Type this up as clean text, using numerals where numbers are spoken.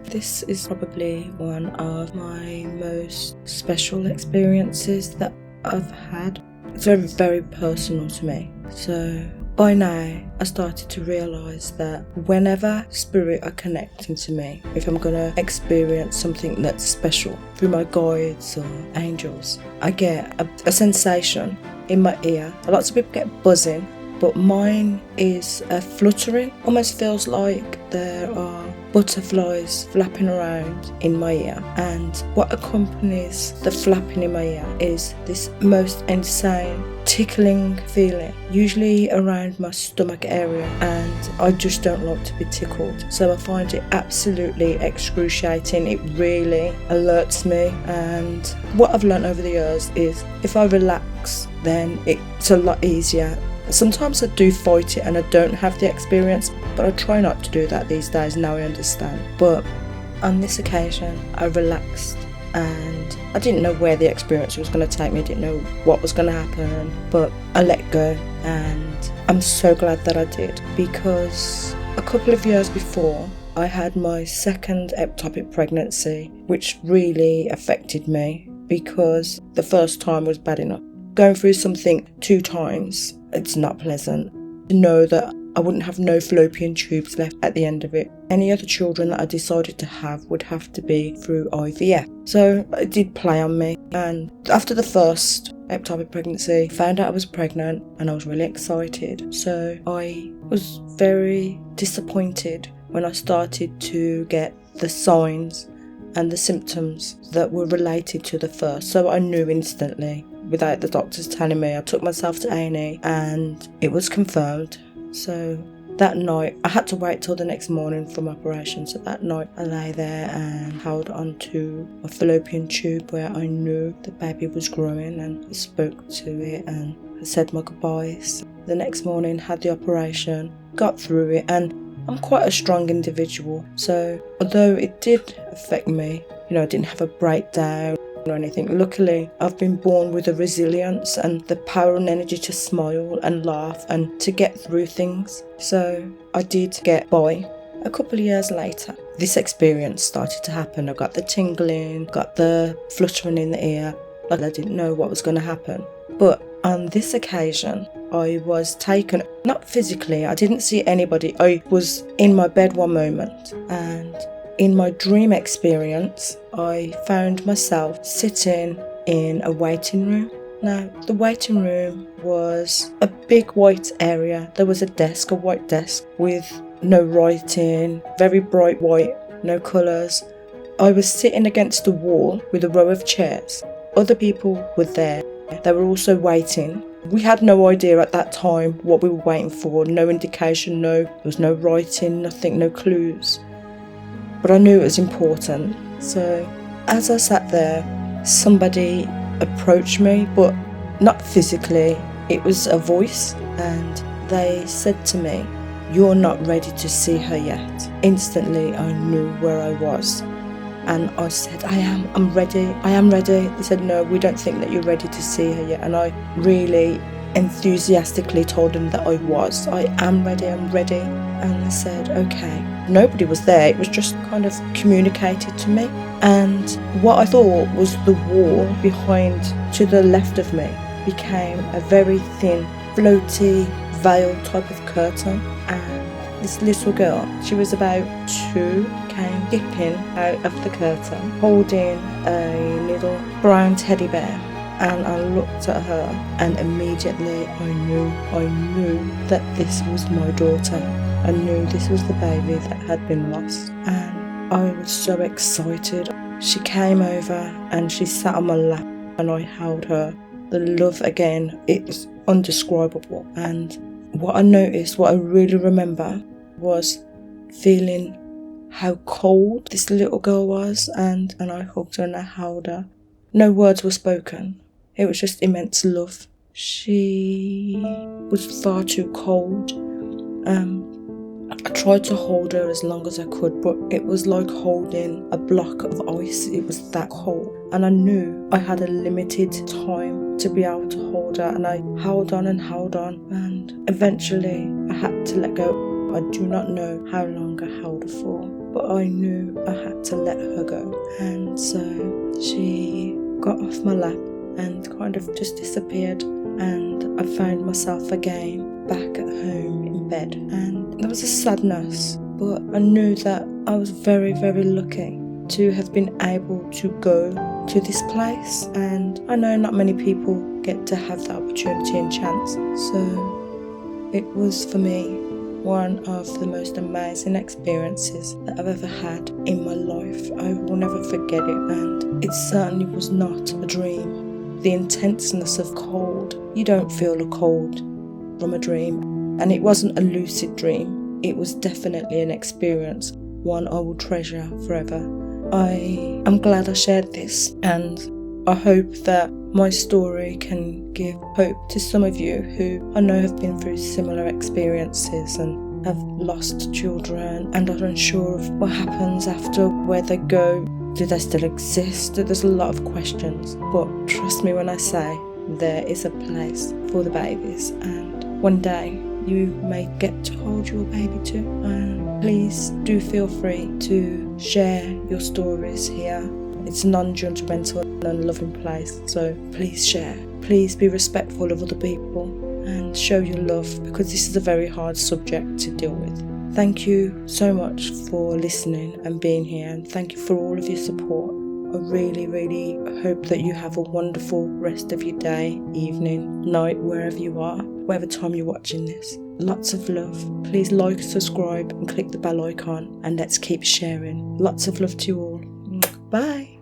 This is probably one of my most special experiences that I've had. It's very, very personal to me. So by now, I started to realise that whenever spirit are connecting to me, if I'm going to experience something that's special through my guides or angels, I get a sensation in my ear. Lots of people get buzzing, but mine is a fluttering. Almost feels like there are butterflies flapping around in my ear, and what accompanies the flapping in my ear is this most insane tickling feeling, usually around my stomach area, and I just don't like to be tickled, so I find it absolutely excruciating. It really alerts me, and what I've learned over the years is if I relax, then it's a lot easier. Sometimes I do fight it and I don't have the experience, but I try not to do that these days, now I understand. But on this occasion, I relaxed and I didn't know where the experience was going to take me, I didn't know what was going to happen, but I let go, and I'm so glad that I did, because a couple of years before, I had my second ectopic pregnancy, which really affected me because the first time was bad enough. Going through something 2 times, it's not pleasant. To know that I wouldn't have no fallopian tubes left at the end of it. Any other children that I decided to have would have to be through IVF. So it did play on me. And after the first ectopic pregnancy, I found out I was pregnant and I was really excited. So I was very disappointed when I started to get the signs and the symptoms that were related to the first. So I knew instantly, without the doctors telling me. I took myself to A&E and it was confirmed. So that night, I had to wait till the next morning for my operation. So that night I lay there and held onto my fallopian tube where I knew the baby was growing, and I spoke to it and I said my goodbyes. The next morning, had the operation, got through it, and I'm quite a strong individual. So although it did affect me, I didn't have a breakdown or anything. Luckily, I've been born with a resilience and the power and energy to smile and laugh and to get through things. So I did get by. A couple of years later, this experience started to happen. I got the tingling, got the fluttering in the ear. Like I didn't know what was going to happen. But on this occasion, I was taken, not physically, I didn't see anybody. I was in my bed one moment, and in my dream experience, I found myself sitting in a waiting room. Now, the waiting room was a big white area. There was a white desk with no writing, very bright white, no colours. I was sitting against the wall with a row of chairs. Other people were there. They were also waiting. We had no idea at that time what we were waiting for. No indication, there was no writing, nothing, no clues. But I knew it was important. So as I sat there, somebody approached me, but not physically. It was a voice, and they said to me, "You're not ready to see her yet." Instantly, I knew where I was. And I said, I'm ready. They said, "No, we don't think that you're ready to see her yet." And I really enthusiastically told them that I was. I am ready. And they said, okay. Nobody was there. It was just kind of communicated to me. And what I thought was the wall behind, to the left of me, became a very thin, floaty, veil type of curtain. And this little girl, she was about 2, came dipping out of the curtain, holding a little brown teddy bear. And I looked at her, and immediately I knew that this was my daughter. I knew this was the baby that had been lost. And I was so excited. She came over and she sat on my lap, and I held her. The love again, it was indescribable. And what I noticed, what I really remember, was feeling how cold this little girl was, and I hugged her and I held her. No words were spoken. It was just immense love. She was far too cold. I tried to hold her as long as I could, but it was like holding a block of ice. It was that cold. And I knew I had a limited time to be able to hold her, and I held on, and eventually I had to let go. I do not know how long I held her for, but I knew I had to let her go. And so she got off my lap and kind of just disappeared, and I found myself again back at home in bed. And there was a sadness, but I knew that I was very, very lucky to have been able to go to this place, and I know not many people get to have that opportunity and chance. So it was for me one of the most amazing experiences that I've ever had in my life. I will never forget it, and it certainly was not a dream. The intenseness of cold, you don't feel a cold from a dream, and it wasn't a lucid dream. It was definitely an experience, one I will treasure forever. I am glad I shared this, and I hope that my story can give hope to some of you who I know have been through similar experiences and have lost children and are unsure of what happens after, where they go, do they still exist? There's a lot of questions, but trust me when I say there is a place for the babies, and one day you may get to hold your baby too. And please do feel free to share your stories here. It's a non-judgmental and loving place, so please share. Please be respectful of other people and show your love, because this is a very hard subject to deal with. Thank you so much for listening and being here, and thank you for all of your support. I really, really hope that you have a wonderful rest of your day, evening, night, wherever you are, whatever time you're watching this. Lots of love. Please like, subscribe and click the bell icon, and let's keep sharing. Lots of love to you all. Bye.